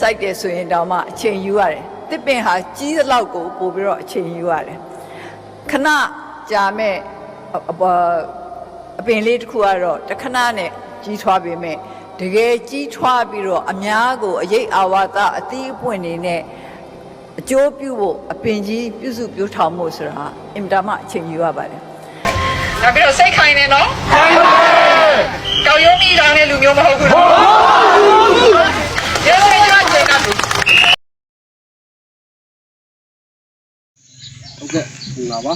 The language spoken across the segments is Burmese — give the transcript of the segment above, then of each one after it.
စိုက်တယ်ဆိုရင်တောင်မှအချိန်ယူရတယ်တစ်ပင်ဟာကြီးသလောက်ကိုပို့ပြီးတော့အချိန်ယူရတယ်ခဏကြာမဲ့အပင်လေးတစ်ခုကတော့တခဏနဲ့ကြီးထွားပေမဲ့တကယ်ကြီးထွားပြီးတော့အများကိုအရေးအာဝါဒအသီးအပွင့်နေနဲ့အကျိုးပြုဖို့အပင်ကြီးပြုစုပြောထောင်မှုဆိုတာအင်တာမအချိန်ယူရပါတယ်နောက်ပြီးတော့စိတ်ခိုင်နေနော်ခိုင်ပါတယ်ကောက်ရုံးမိတာနဲ့လူမျိုးမဟုတ်ဘူးနော်ကျေးဇူးများကျေးဇူးဟုတ်ကဲ့ဟုတ်လားပါ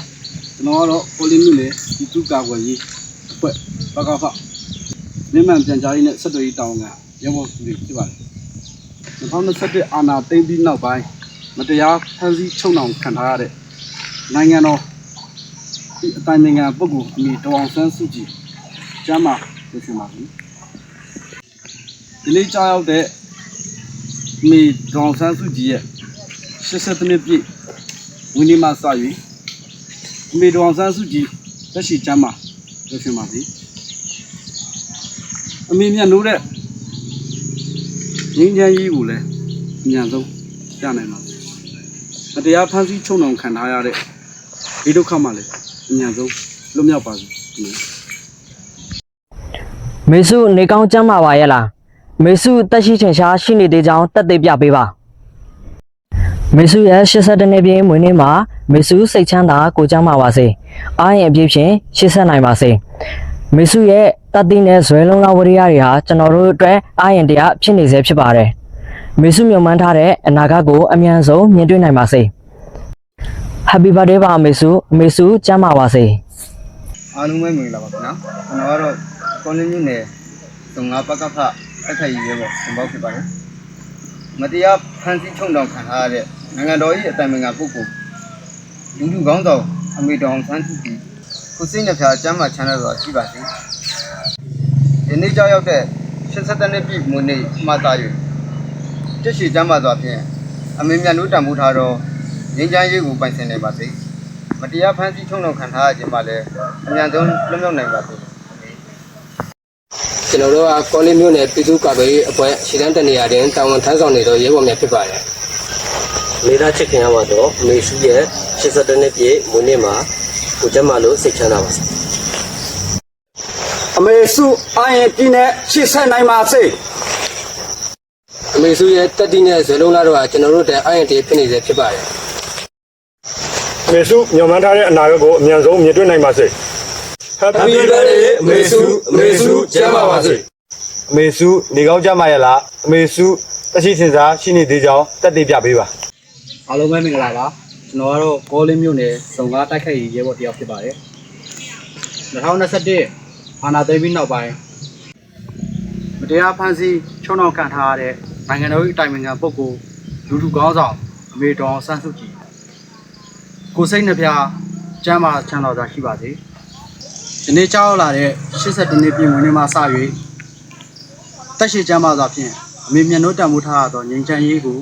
ကျွန်တော်ကတော့ကိုလင်းမြို့နယ်ဒီတုကာကွယ်ရေးအဖွဲ့ပကဖနေမှန်ပြန်ကြားရေးနဲ့ဆက်သွယ်ရေးတောင်းခံရဖို့သူတွေဖြစ်ပါတယ်2021အာဏာသိမ်းပြီးနောက်ပိုင်းမတရားဖမ်းဆီးချုပ်နှောင်ခံထားရတဲ့နိုင်ငံတော်အတိုင်းနိုင်ငံပုဂ္ဂိုလ်အမည်ဒေါအောင်ဆန်းစုကြည်ကျမ်းမာလို့ရှိပါပြီဒီနေ့ကြားရောက်တဲ့အမည်ဒေါအောင်ဆန်းစုကြည်ရဲ့80နှစ်ပြည့်ဝင်းနေမှာစ၍အမည်ဒေါအောင်ဆန်းစုကြည်သက်ရှိကျမ်းမာလို့ရှိပါပြီအမည်မြတ်လို့တဲ့ငင်းချမ်းရေးကိုလည်းအမြန်ဆုံးပြနိုင်ပါမယ်တရားဖန်ဆီးချုပ်နှောင်ခံထားရတဲ့ဒီဒုက္ခမှလည်းအမြန်ဆုံးလွတ်မြောက်ပါစေမေစုနေကောင်းကျမ်းမာပါရဲ့လားမေစုတက်ရှိထင်ရှားရှိနေသေးကြောင်းတက်သေးပြပေးပါမေစုရဲ့82နှစ်ပြည့်မွေးနေ့မှာမေစုစိတ်ချမ်းသာကိုကျမ်းမာပါစေအားရင်အပြည့်ဖြင့်ရှေ့ဆက်နိုင်ပါစေမေစုရဲ့တတိနဲ့ဇွဲလုံးလာဝရိယတွေဟာကျွန်တော်တို့အတွက်အားရင်တရားဖြစ်နေစေဖြစ်ပါတယ်မေစုမြုံမှန်းထားတဲ့အနာဂတ်ကိုအမြန်ဆုံးမြင်တွေ့နိုင်ပါစေ Happy birthday ပါမေစုကျမ်းမာပါစေအားလုံးပဲမင်္ဂလာပါခင်ဗျာကျွန်တော်ကတော့ကောလင်းမြို့နယ်ငါးပကဖအခက်ကြီးရဲပေါ့ကျွန်တော်ဖြစ်ပါတယ်မတရားဖန်ဆီးချုံတောင်ခံထားရတဲ့နိုင်ငံတော်၏အတိုင်ပင်ခံပုဂ္ဂိုလ်လူလူကောင်းဆောင်အမေတော်ဆန်းစုကြည်ကိုစိတ်နှဖျားကျမ်းမာချမ်းသာစွာရှိပါစေဒီနေ့ကြောက်ရောက်တဲ့82နှစ်ပြည့်မွေးနေ့မှသာ၍တရှိကျမ်းမာစွာဖြင့်အမေမြတ်လို့တန်ဖိုးထားတော့ငင်းချမ်းရေးကိုပိုင်ဆိုင်နိုင်ပါစေမတရားဖန်ဆီးချုံတောင်ခံထားရခြင်းမှလည်းအများဆုံးလွတ်မြောက်နိုင်ပါစေကျွန်တော်တို့ကကောလင်းမြို့နယ်ပြည်သူ့ကာကွယ်ရေးအဖွဲ့ရှေ့တန်းတနေရာတွင်တာဝန်ထမ်းဆောင်နေသောရဲဘော်များဖြစ်ပါတယ်။မိသားချစ်ခင်ရပါတော့အမေစုရဲ့82နှစ်ပြည့်မွေးနေ့မှာကိုကျမလို့စိတ်ချမ်းသာပါစေ။အမေစုအာရင်ပြင်းနဲ့ရှေ့ဆက်နိုင်ပါစေ။အမေစုရဲ့တက်တိနဲ့ဇေလုံးလာတော့ကျွန်တော်တို့တဲ့အာရင်တည်းဖြစ်နေစေဖြစ်ပါတယ်။အမေစုညွန်မှန်းထားတဲ့အနာဂတ်ကိုအမြန်ဆုံးမြင်တွေ့နိုင်ပါစေ။ Happy birthday အမေစုကျမ်းပါပါစေအမေစုနေကောင်းကျမ်းပါရဲ့လားအမေစုတက်ရှိစင်စားရှိနေသေးကြောင်းတက်သေးပြပေးပါအားလုံးပဲမင်္ဂလာပါကျွန်တော်ကတော့ကောလင်းမြို့နယ်စုံကားတိုက်ခိုက်ရေးရဲဘော်တယောက်ဖြစ်ပါတယ်2021အာဏာသိမ်းပြီးနောက်ပိုင်းမတရားဖန်ဆီးချုံနှောင်ခံထားရတဲ့နိုင်ငံတော်၏အတိုင်ပင်ခံပုဂ္ဂိုလ်လူထုကောင်းဆောင်အမေတော်ဆန်းစုကြည်ကိုစိတ်နှဖျားကျမ်းမာချမ်းသာစွာရှိပါစေဒီနေ့ကြောက်လာတဲ့82နှစ်ပြည့်မွေးနေ့မှာစ၍တက်ရှိကျမ်းမာစွာဖြင့်အမေမြတ်နိုးတန်ဖိုးထားသောငြိမ်းချမ်းရေးကို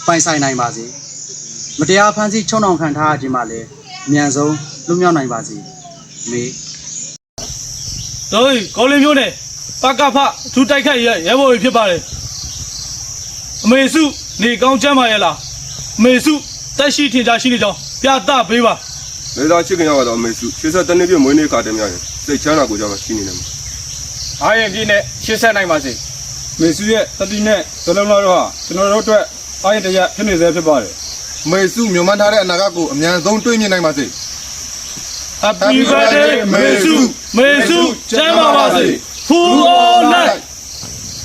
ပိုင်ဆိုင်နိုင်ပါစေမတရားဖန်ဆီးချုံနှောင်ခံထားရခြင်းမှလည်းအမြန်ဆုံးလွတ်မြောက်နိုင်ပါစေအမေတို့ကောလင်းမျိုးနဲ့ပကဖထူတိုက်ခိုက်ရဲဘော်ကြီးဖြစ်ပါတယ်အမေစုနေကောင်းကျမ်းပါရဲ့လားအမေစုတက်ရှိထင်ရှားရှိနေကြောင်းပြသပေးပါမိသားချစ်ခင်ရတော့အမေစု82နှစ်ပြည့်မွေးနေ့ခါတည်းများရင်စိတ်ချမ်းသာကိုကြောင့်ရှိနေတယ်မှာအားရင်ပြည့်နဲ့ရှင်းဆက်နိုင်ပါစေမေစုရဲ့တတိနဲ့ဇလုံးလာတော့ကျွန်တော်တို့အတွက်အားရင်တရားဖြစ်နေစေဖြစ်ပါတယ်အမေစုမြုံမှန်းထားတဲ့အနာဂတ်ကိုအမြန်ဆုံးတွေးမြင်နိုင်ပါစေ Happy birthday မေစုကျမ်းပါပါစေ Full all night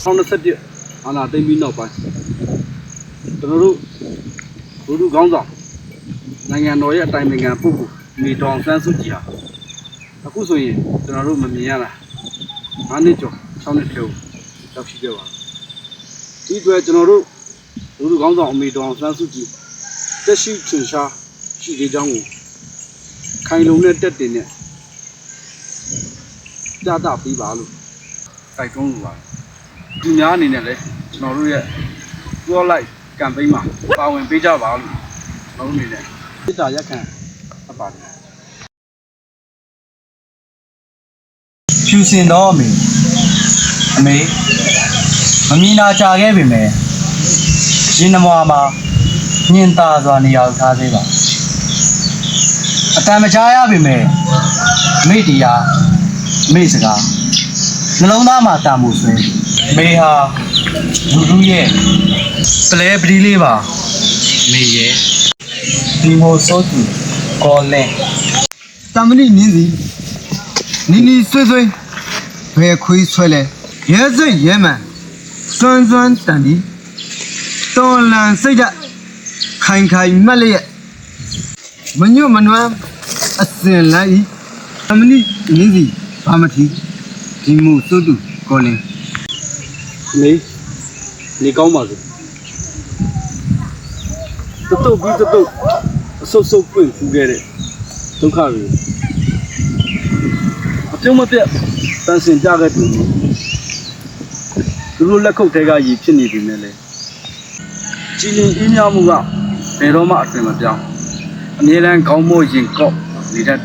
2021အာဏာသိမ်းပြီးနောက်ပိုင်းကျွန်တော်တို့လူထုကောင်းဆောင်နိုင်ငံတော်ရဲ့အတိုင်ပင်ခံပုဂ္ဂိုလ်မိတော်ဆန်းစုကြည်ဟာအခုဆိုရင်ကျွန်တော်တို့မမြင်ရတာ9နှစ်ကျော်6နှစ်ကျော်ရောက်ရှိခဲ့ပါဒီအတွက်ကျွန်တော်တို့လူထုကောင်းဆောင်အမိတော်ဆန်းစုကြည်တက်ရှိထင်ရှားရှိသေးကြောင်းကိုခိုင်လုံတဲ့တက်တင်နဲ့ပြသပေးပါလို့တိုက်တွန်းလိုပါတယ်ဒီများအနေနဲ့လည်းကျွန်တော်တို့ရဲ့ World Life Campaign မှာပါဝင်ပေးကြပါလို့ကျွန်တော်တို့အနေနဲ့စစ်တာရက်ခံအပ်ပါတယ်ဖြူစင်တော့အမေမမြင်လာကြခဲ့ပေမဲ့ ရင်နမွာမှာညင်သာစွာနေရာထားသေးပါအတန်မကြားရပါမယ်မိတရားမိစကားနှလုံးသားမှာတာမှုဆွဲမေဟာလူလူရဲ့ပလဲပတိလေးပါမေရဲ့ဒီမိုစိုးသူကောလင်း တမဏိနင်းစီနီနီဆွေးဆွေးဘယ်ခွေးဆွဲလဲရဲစိတ်ရဲမှန်စွန်းစွန်းတန်ဒီတော်လန်စိတ်ဓာတ်ခိုင်ခိုင်မက်လျက်မညွတ်မနွမ်းအစင်လိုက်တမဏိနင်းစီဘာမထီဒီမိုစိုးသူကောလင်း နေကောင်းပါစေတုတ်ပြီးတုတ်အဆုပ်ဆုပ်ပွင့်ဖူးခဲ့တဲ့ဒုက္ခတွေအပြုံးမပြတ်တန်ဆင်ကြခဲ့သူတို့လက်ခုပ်ထဲကရည်ဖြစ်နေပြီနဲ့လေကြည်လင်အေးမြမှုကဘယ်တော့မှအဆင်မပြောင်းအမြဲတမ်းခေါင်းမိုးရင်ကော့နေတတ်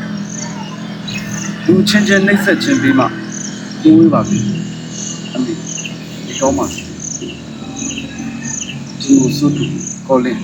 သူချင်းချင်းနှိမ့်ဆက်ခြင်းပြီးမှကိုဝေးပါပြီအမေဒီကောင်းပါစေဒီလိုစွတ်ကောလင်း